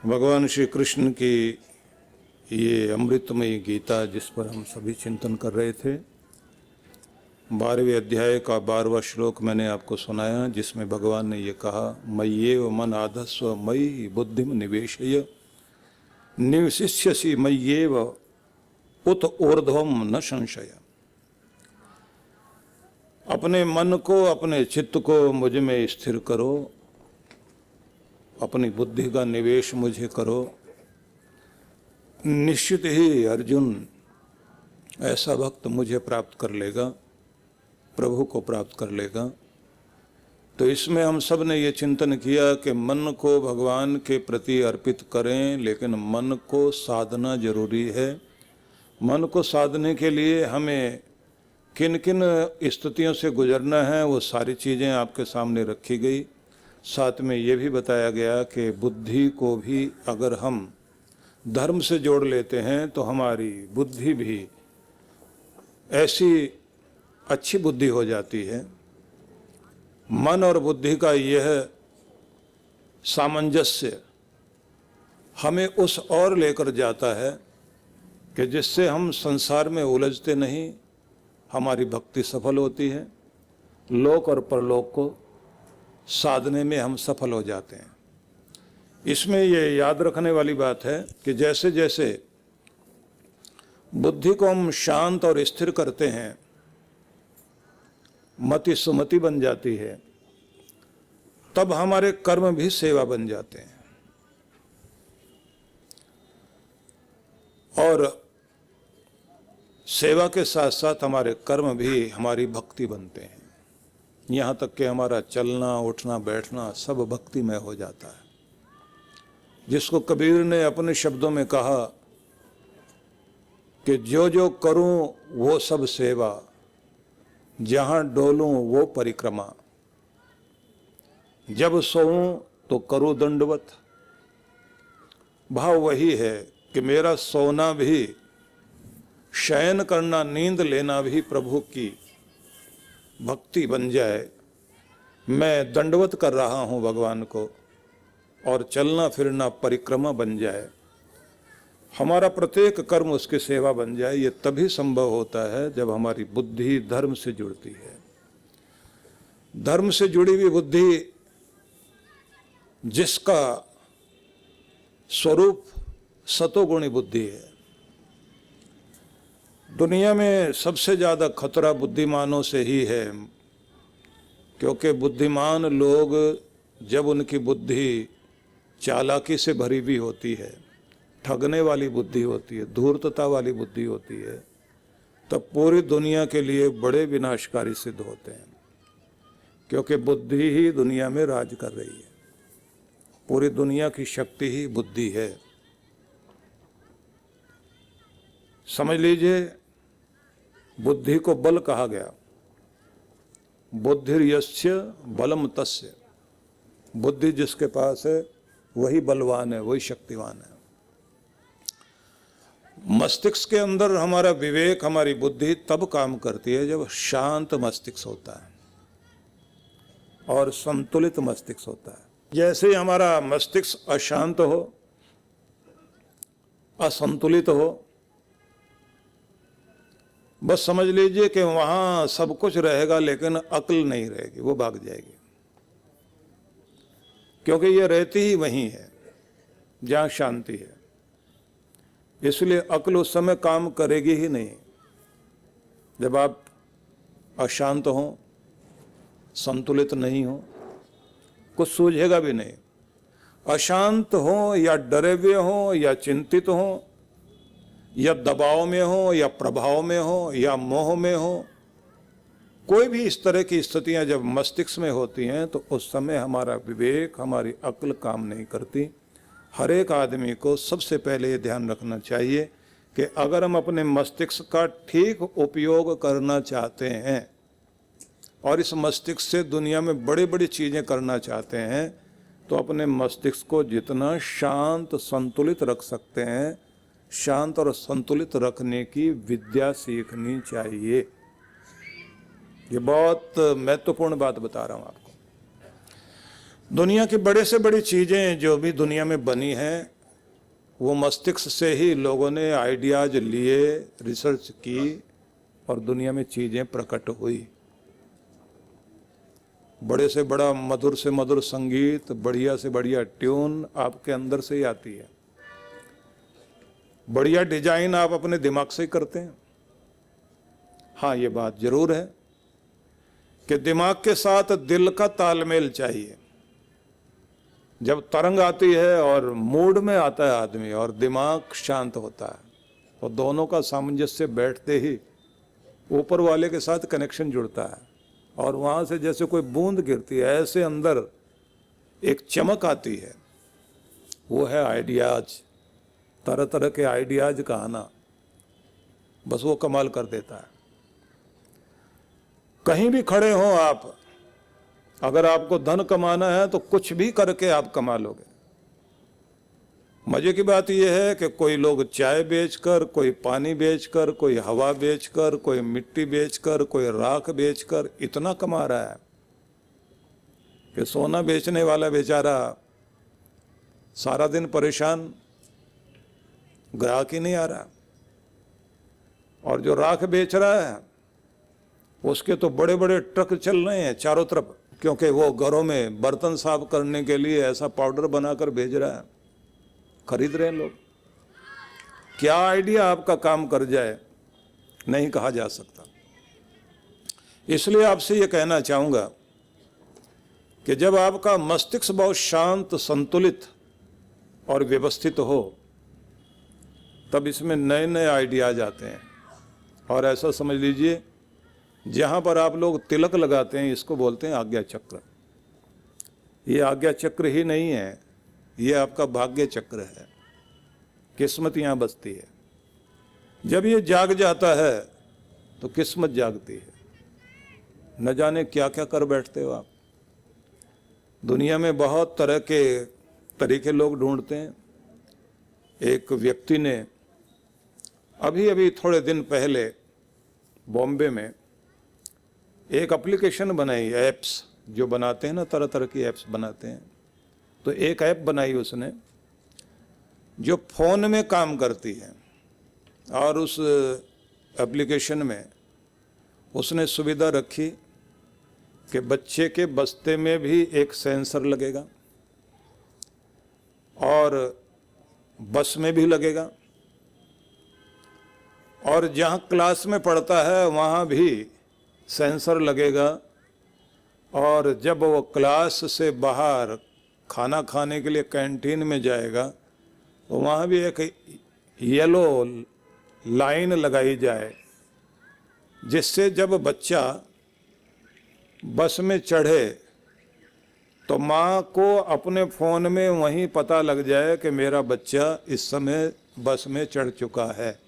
भगवान श्री कृष्ण की ये अमृतमयी गीता जिस पर हम सभी चिंतन कर रहे थे, 12वें अध्याय का 12वां श्लोक मैंने आपको सुनाया, जिसमें भगवान ने ये कहा, मय्येव मन आधस्व मयि बुद्धिम निवेशय निवशिष्यसि मय्येव उत ऊर्ध्वम न संशय। अपने मन को, अपने चित्त को मुझ में स्थिर करो, अपनी बुद्धि का निवेश मुझे करो। निश्चित ही अर्जुन ऐसा भक्त मुझे प्राप्त कर लेगा, प्रभु को प्राप्त कर लेगा। तो इसमें हम सब ने ये चिंतन किया कि मन को भगवान के प्रति अर्पित करें, लेकिन मन को साधना जरूरी है। मन को साधने के लिए हमें किन किन स्थितियों से गुजरना है, वो सारी चीज़ें आपके सामने रखी गई। साथ में ये भी बताया गया कि बुद्धि को भी अगर हम धर्म से जोड़ लेते हैं तो हमारी बुद्धि भी ऐसी अच्छी बुद्धि हो जाती है। मन और बुद्धि का यह सामंजस्य हमें उस ओर लेकर जाता है कि जिससे हम संसार में उलझते नहीं, हमारी भक्ति सफल होती है, लोक और परलोक को साधने में हम सफल हो जाते हैं। इसमें यह याद रखने वाली बात है कि जैसे जैसे बुद्धि को हम शांत और स्थिर करते हैं, मति सुमति बन जाती है, तब हमारे कर्म भी सेवा बन जाते हैं और सेवा के साथ साथ हमारे कर्म भी हमारी भक्ति बनते हैं। यहाँ तक कि हमारा चलना उठना बैठना सब भक्तिमय हो जाता है। जिसको कबीर ने अपने शब्दों में कहा कि जो जो करूं वो सब सेवा, जहाँ डोलूं वो परिक्रमा, जब सोऊं तो करूं दंडवत। भाव वही है कि मेरा सोना भी, शयन करना, नींद लेना भी प्रभु की भक्ति बन जाए। मैं दंडवत कर रहा हूं भगवान को, और चलना फिरना परिक्रमा बन जाए। हमारा प्रत्येक कर्म उसकी सेवा बन जाए। ये तभी संभव होता है जब हमारी बुद्धि धर्म से जुड़ती है। धर्म से जुड़ी हुई बुद्धि जिसका स्वरूप सतोगुणी बुद्धि है। दुनिया में सबसे ज्यादा खतरा बुद्धिमानों से ही है, क्योंकि बुद्धिमान लोग जब उनकी बुद्धि चालाकी से भरी हुई होती है, ठगने वाली बुद्धि होती है, धूर्तता वाली बुद्धि होती है, तब पूरी दुनिया के लिए बड़े विनाशकारी सिद्ध होते हैं। क्योंकि बुद्धि ही दुनिया में राज कर रही है। पूरी दुनिया की शक्ति ही बुद्धि है। समझ लीजिए, बुद्धि को बल कहा गया। बुद्धिर्यस्य बलम तस्य। बुद्धि जिसके पास है वही बलवान है, वही शक्तिवान है। मस्तिष्क के अंदर हमारा विवेक, हमारी बुद्धि तब काम करती है जब शांत मस्तिष्क होता है और संतुलित मस्तिष्क होता है। जैसे ही हमारा मस्तिष्क अशांत हो, असंतुलित हो, बस समझ लीजिए कि वहां सब कुछ रहेगा लेकिन अक्ल नहीं रहेगी, वो भाग जाएगी। क्योंकि ये रहती ही वहीं है जहां शांति है। इसलिए अक्ल उस समय काम करेगी ही नहीं जब आप अशांत हो, संतुलित नहीं हो, कुछ सूझेगा भी नहीं। अशांत हो या डरे हुए हो या चिंतित हो या दबाव में हो या प्रभाव में हो या मोह में हो, कोई भी इस तरह की स्थितियां जब मस्तिष्क में होती हैं तो उस समय हमारा विवेक, हमारी अक्ल काम नहीं करती। हर एक आदमी को सबसे पहले ये ध्यान रखना चाहिए कि अगर हम अपने मस्तिष्क का ठीक उपयोग करना चाहते हैं और इस मस्तिष्क से दुनिया में बड़ी बड़ी चीज़ें करना चाहते हैं, तो अपने मस्तिष्क को जितना शांत संतुलित रख सकते हैं, शांत और संतुलित रखने की विद्या सीखनी चाहिए। ये बहुत महत्वपूर्ण बात बता रहा हूं आपको। दुनिया की बड़े से बड़ी चीजें जो भी दुनिया में बनी हैं वो मस्तिष्क से ही लोगों ने आइडियाज लिए, रिसर्च की और दुनिया में चीजें प्रकट हुई। बड़े से बड़ा मधुर से मधुर संगीत, बढ़िया से बढ़िया ट्यून आपके अंदर से ही आती है। बढ़िया डिजाइन आप अपने दिमाग से ही करते हैं। हाँ, ये बात जरूर है कि दिमाग के साथ दिल का तालमेल चाहिए। जब तरंग आती है और मूड में आता है आदमी और दिमाग शांत होता है, तो दोनों का सामंजस्य बैठते ही ऊपर वाले के साथ कनेक्शन जुड़ता है और वहाँ से जैसे कोई बूंद गिरती है, ऐसे अंदर एक चमक आती है। वो है आइडियाज, तरह तरह के आइडियाज का आना, बस वो कमाल कर देता है। कहीं भी खड़े हो आप, अगर आपको धन कमाना है तो कुछ भी करके आप कमा लोगे। मजे की बात यह है कि कोई लोग चाय बेचकर, कोई पानी बेचकर, कोई हवा बेचकर, कोई मिट्टी बेचकर, कोई राख बेचकर इतना कमा रहा है कि सोना बेचने वाला बेचारा सारा दिन परेशान, ग्राहक ही नहीं आ रहा। और जो राख बेच रहा है उसके तो बड़े बड़े ट्रक चल रहे हैं चारों तरफ, क्योंकि वो घरों में बर्तन साफ करने के लिए ऐसा पाउडर बनाकर भेज रहा है, खरीद रहे हैं लोग। क्या आइडिया आपका काम कर जाए नहीं कहा जा सकता। इसलिए आपसे ये कहना चाहूँगा कि जब आपका मस्तिष्क बहुत शांत, संतुलित और व्यवस्थित हो, तब इसमें नए नए आइडियाज आते हैं। और ऐसा समझ लीजिए, जहाँ पर आप लोग तिलक लगाते हैं, इसको बोलते हैं आज्ञा चक्र। ये आज्ञा चक्र ही नहीं है, ये आपका भाग्य चक्र है। किस्मत यहाँ बसती है। जब ये जाग जाता है तो किस्मत जागती है। न जाने क्या क्या कर बैठते हो आप। दुनिया में बहुत तरह के तरीके लोग ढूंढते हैं। एक व्यक्ति ने अभी अभी थोड़े दिन पहले बॉम्बे में एक एप्लीकेशन बनाई, ऐप्स जो बनाते हैं ना, तरह तरह की ऐप्स बनाते हैं। तो एक ऐप बनाई उसने जो फ़ोन में काम करती है, और उस एप्लीकेशन में उसने सुविधा रखी कि बच्चे के बस्ते में भी एक सेंसर लगेगा और बस में भी लगेगा, और जहाँ क्लास में पढ़ता है वहाँ भी सेंसर लगेगा, और जब वो क्लास से बाहर खाना खाने के लिए कैंटीन में जाएगा तो वहाँ भी एक येलो लाइन लगाई जाए, जिससे जब बच्चा बस में चढ़े तो माँ को अपने फ़ोन में वहीं पता लग जाए कि मेरा बच्चा इस समय बस में चढ़ चुका है,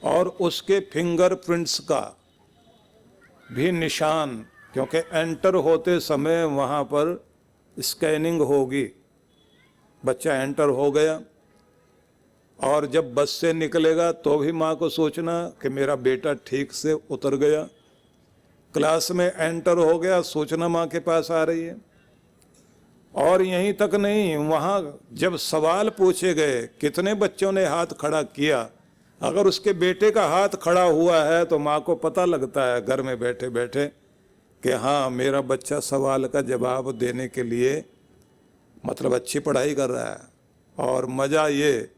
और उसके फिंगरप्रिंट्स का भी निशान, क्योंकि एंटर होते समय वहाँ पर स्कैनिंग होगी। बच्चा एंटर हो गया और जब बस से निकलेगा तो भी माँ को सोचना कि मेरा बेटा ठीक से उतर गया। क्लास में एंटर हो गया, सूचना माँ के पास आ रही है। और यहीं तक नहीं, वहाँ जब सवाल पूछे गए कितने बच्चों ने हाथ खड़ा किया, अगर उसके बेटे का हाथ खड़ा हुआ है तो माँ को पता लगता है घर में बैठे बैठे कि हाँ, मेरा बच्चा सवाल का जवाब देने के लिए मतलब अच्छी पढ़ाई कर रहा है। और मज़ा ये,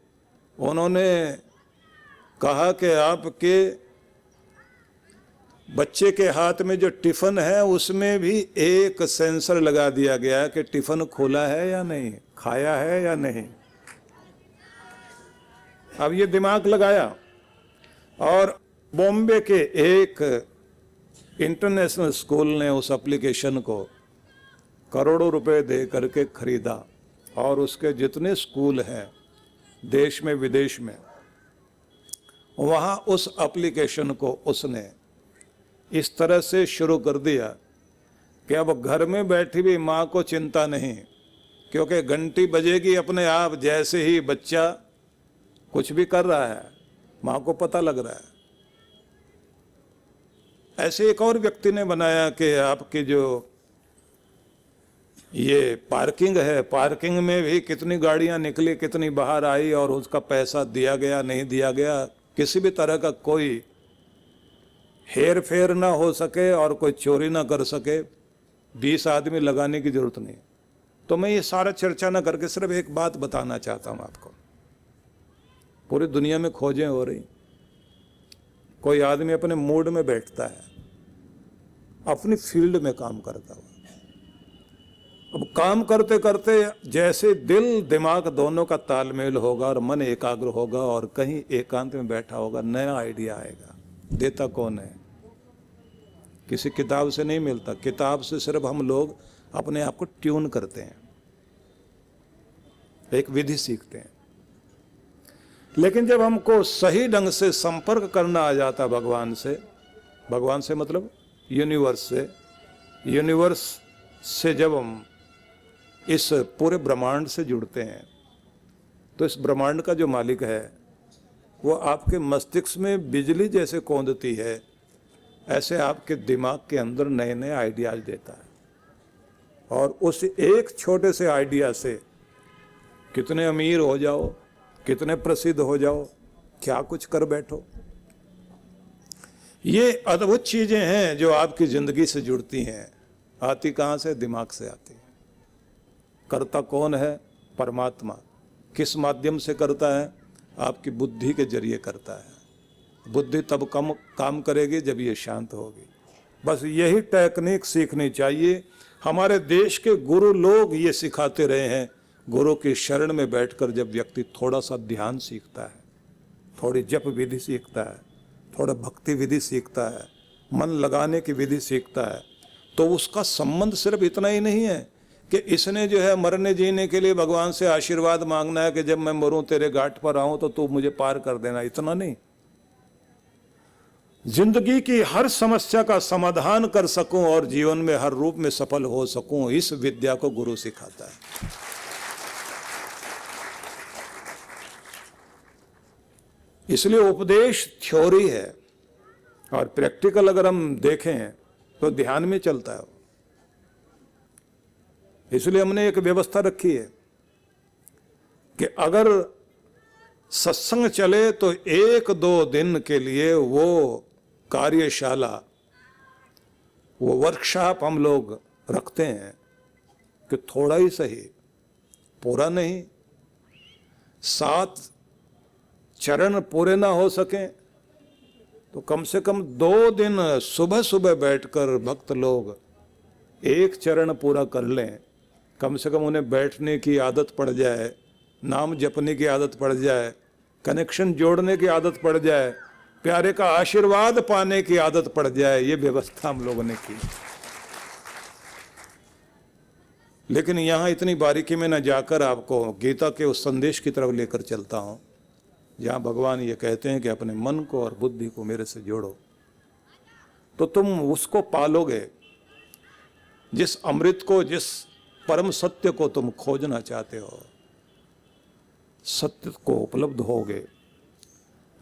उन्होंने कहा कि आपके बच्चे के हाथ में जो टिफ़िन है उसमें भी एक सेंसर लगा दिया गया है कि टिफ़िन खोला है या नहीं, खाया है या नहीं। अब ये दिमाग लगाया और बॉम्बे के एक इंटरनेशनल स्कूल ने उस एप्लीकेशन को करोड़ों रुपए दे करके खरीदा, और उसके जितने स्कूल हैं देश में विदेश में, वहाँ उस एप्लीकेशन को उसने इस तरह से शुरू कर दिया कि अब घर में बैठी भी माँ को चिंता नहीं, क्योंकि घंटी बजेगी अपने आप, जैसे ही बच्चा कुछ भी कर रहा है माँ को पता लग रहा है। ऐसे एक और व्यक्ति ने बनाया कि आपकी जो ये पार्किंग है, पार्किंग में भी कितनी गाड़ियां निकली, कितनी बाहर आई और उसका पैसा दिया गया नहीं दिया गया, किसी भी तरह का कोई हेर फेर ना हो सके और कोई चोरी ना कर सके, 20 आदमी लगाने की जरूरत नहीं। तो मैं ये सारा चर्चा ना करके सिर्फ एक बात बताना चाहता हूं आपको। पूरी दुनिया में खोजें हो रही, कोई आदमी अपने मूड में बैठता है, अपनी फील्ड में काम करता हुआ, अब काम करते करते जैसे दिल दिमाग दोनों का तालमेल होगा और मन एकाग्र होगा और कहीं एकांत में बैठा होगा, नया आइडिया आएगा। देता कौन है? किसी किताब से नहीं मिलता। किताब से सिर्फ हम लोग अपने आप को ट्यून करते हैं, एक विधि सीखते हैं। लेकिन जब हमको सही ढंग से संपर्क करना आ जाता भगवान से मतलब यूनिवर्स से जब हम इस पूरे ब्रह्मांड से जुड़ते हैं, तो इस ब्रह्मांड का जो मालिक है वो आपके मस्तिष्क में बिजली जैसे कौंधती है, ऐसे आपके दिमाग के अंदर नए नए आइडियाज देता है। और उस एक छोटे से आइडिया से कितने अमीर हो जाओ, कितने प्रसिद्ध हो जाओ, क्या कुछ कर बैठो। ये अद्भुत चीजें हैं जो आपकी जिंदगी से जुड़ती हैं। आती कहाँ से? दिमाग से आती है। करता कौन है? परमात्मा। किस माध्यम से करता है? आपकी बुद्धि के जरिए करता है। बुद्धि तब कम काम करेगी जब ये शांत होगी। बस यही टेक्निक सीखनी चाहिए। हमारे देश के गुरु लोग ये सिखाते रहे हैं। गुरु की शरण में बैठकर जब व्यक्ति थोड़ा सा ध्यान सीखता है, थोड़ी जप विधि सीखता है, थोड़ा भक्ति विधि सीखता है, मन लगाने की विधि सीखता है, तो उसका संबंध सिर्फ इतना ही नहीं है कि इसने जो है मरने जीने के लिए भगवान से आशीर्वाद मांगना है कि जब मैं मरूं तेरे घाट पर आऊं तो तू मुझे पार कर देना, इतना नहीं। जिंदगी की हर समस्या का समाधान कर सकूं और जीवन में हर रूप में सफल हो सकूं, इस विद्या को गुरु सिखाता है। इसलिए उपदेश थ्योरी है और प्रैक्टिकल अगर हम देखें तो ध्यान में चलता है। इसलिए हमने एक व्यवस्था रखी है कि अगर सत्संग चले तो 1-2 दिन के लिए वो कार्यशाला, वो वर्कशॉप हम लोग रखते हैं कि थोड़ा ही सही, पूरा नहीं, 7 चरण पूरे ना हो सके तो कम से कम 2 दिन सुबह सुबह बैठकर भक्त लोग 1 चरण पूरा कर लें। कम से कम उन्हें बैठने की आदत पड़ जाए, नाम जपने की आदत पड़ जाए, कनेक्शन जोड़ने की आदत पड़ जाए, प्यारे का आशीर्वाद पाने की आदत पड़ जाए। ये व्यवस्था हम लोगों ने की। लेकिन यहाँ इतनी बारीकी में न जाकर आपको गीता के उस संदेश की तरफ लेकर चलता हूँ जहाँ भगवान ये कहते हैं कि अपने मन को और बुद्धि को मेरे से जोड़ो तो तुम उसको पालोगे, जिस अमृत को, जिस परम सत्य को तुम खोजना चाहते हो, सत्य को उपलब्ध होगे।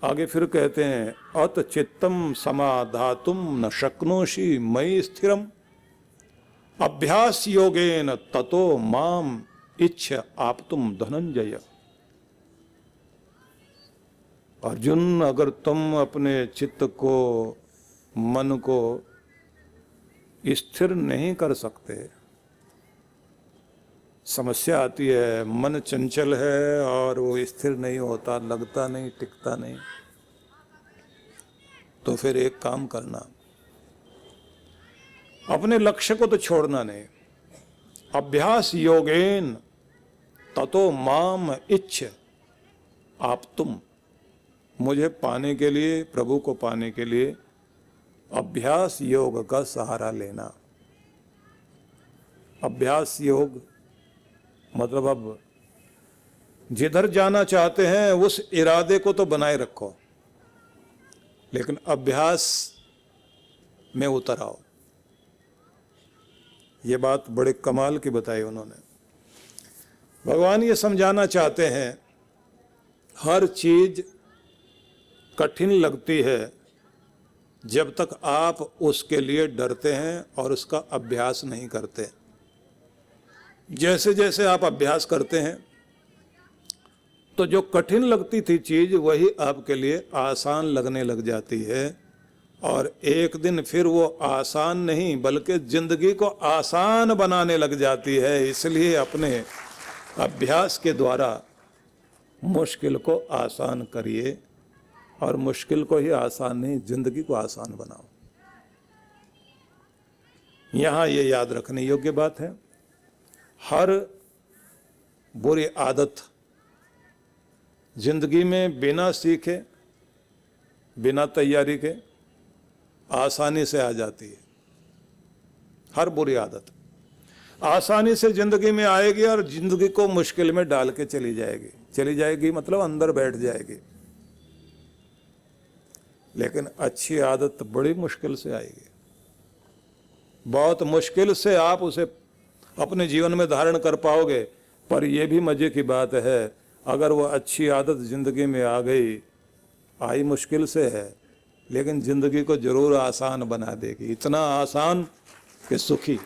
आगे फिर कहते हैं अत चित्तम समाधातुम न शक्नोषि मयि स्थिरम अभ्यास योगेन ततो माम इच्छ आप्तुम धनंजय। अर्जुन, अगर तुम अपने चित्त को, मन को स्थिर नहीं कर सकते, समस्या आती है, मन चंचल है और वो स्थिर नहीं होता, लगता नहीं, टिकता नहीं, तो फिर एक काम करना, अपने लक्ष्य को तो छोड़ना नहीं। अभ्यास योगेन ततो माम इच्छ आप्तुम, मुझे पाने के लिए, प्रभु को पाने के लिए अभ्यास योग का सहारा लेना। अभ्यास योग मतलब अब जिधर जाना चाहते हैं उस इरादे को तो बनाए रखो, लेकिन अभ्यास में उतर आओ। ये बात बड़े कमाल की बताई उन्होंने। भगवान ये समझाना चाहते हैं हर चीज कठिन लगती है जब तक आप उसके लिए डरते हैं और उसका अभ्यास नहीं करते। जैसे जैसे आप अभ्यास करते हैं तो जो कठिन लगती थी चीज वही आपके लिए आसान लगने लग जाती है, और एक दिन फिर वो आसान नहीं बल्कि जिंदगी को आसान बनाने लग जाती है। इसलिए अपने अभ्यास के द्वारा मुश्किल को आसान करिए, और मुश्किल को ही आसान नहीं, जिंदगी को आसान बनाओ। यहाँ ये याद रखने योग्य बात है, हर बुरी आदत जिंदगी में बिना सीखे, बिना तैयारी के आसानी से आ जाती है। हर बुरी आदत आसानी से जिंदगी में आएगी और जिंदगी को मुश्किल में डाल के चली जाएगी। चली जाएगी मतलब अंदर बैठ जाएगी। लेकिन अच्छी आदत बड़ी मुश्किल से आएगी, बहुत मुश्किल से आप उसे अपने जीवन में धारण कर पाओगे। पर यह भी मजे की बात है, अगर वो अच्छी आदत जिंदगी में आ गई, आई मुश्किल से है लेकिन जिंदगी को जरूर आसान बना देगी, इतना आसान कि सुखी।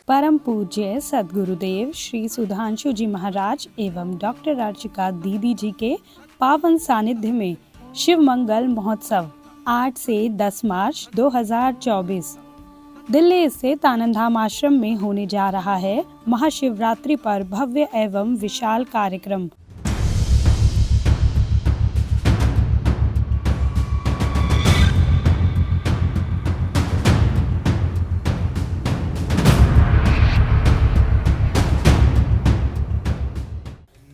परम पूज्य सद्गुरुदेव श्री सुधांशु जी महाराज एवं डॉक्टर अर्चिका दीदी जी के पावन सानिध्य में शिव मंगल महोत्सव 8 से 10 मार्च 2024 दिल्ली स्थित आनंद धाम आश्रम में होने जा रहा है महाशिवरात्रि पर भव्य एवं विशाल कार्यक्रम।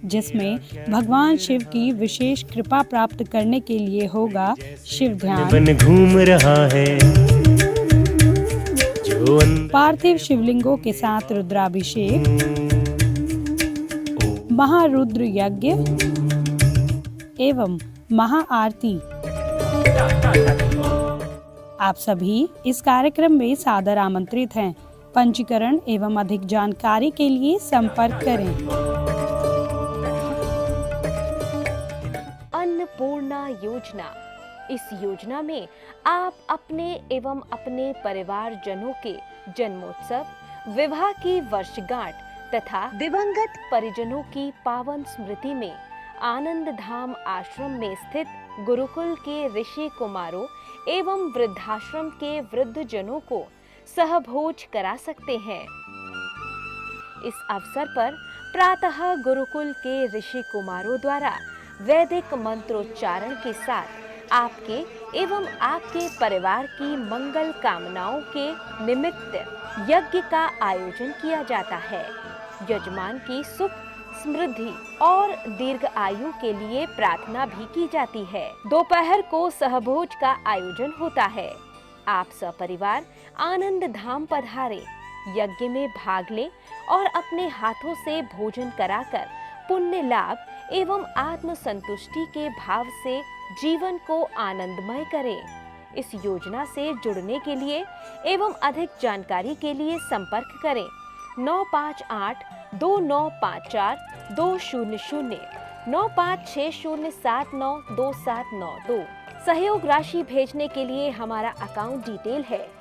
जिसमें भगवान शिव की विशेष कृपा प्राप्त करने के लिए होगा शिव ध्यान, घूम रहा है जो पार्थिव शिवलिंगों के साथ रुद्राभिषेक, महारुद्र यज्ञ एवं महाआरती। आप सभी इस कार्यक्रम में सादर आमंत्रित हैं। पंजीकरण एवं अधिक जानकारी के लिए संपर्क करें। अन्नपूर्णा योजना। इस योजना में आप अपने एवं अपने परिवारजनों के जन्मोत्सव, विवाह की वर्षगांठ तथा दिवंगत परिजनों की पावन स्मृति में आनंद धाम आश्रम में स्थित गुरुकुल के ऋषि कुमारों एवं वृद्धाश्रम के वृद्धजनों को सहभोज करा सकते हैं। इस अवसर पर प्रातः गुरुकुल के ऋषि कुमारों द्वारा वैदिक मंत्रोच्चारण के साथ आपके एवं आपके परिवार की मंगल कामनाओं के निमित्त यज्ञ का आयोजन किया जाता है। यजमान की सुख, समृद्धि और दीर्घ आयु के लिए प्रार्थना भी की जाती है। दोपहर को सहभोज का आयोजन होता है। आप सपरिवार आनंद धाम पधारे, यज्ञ में भाग लें और अपने हाथों से भोजन कराकर पुण्य लाभ एवं आत्म संतुष्टि के भाव से जीवन को आनंदमय करें। इस योजना से जुड़ने के लिए एवं अधिक जानकारी के लिए संपर्क करें 9582954200 9560792792। सहयोग राशि भेजने के लिए हमारा अकाउंट डिटेल है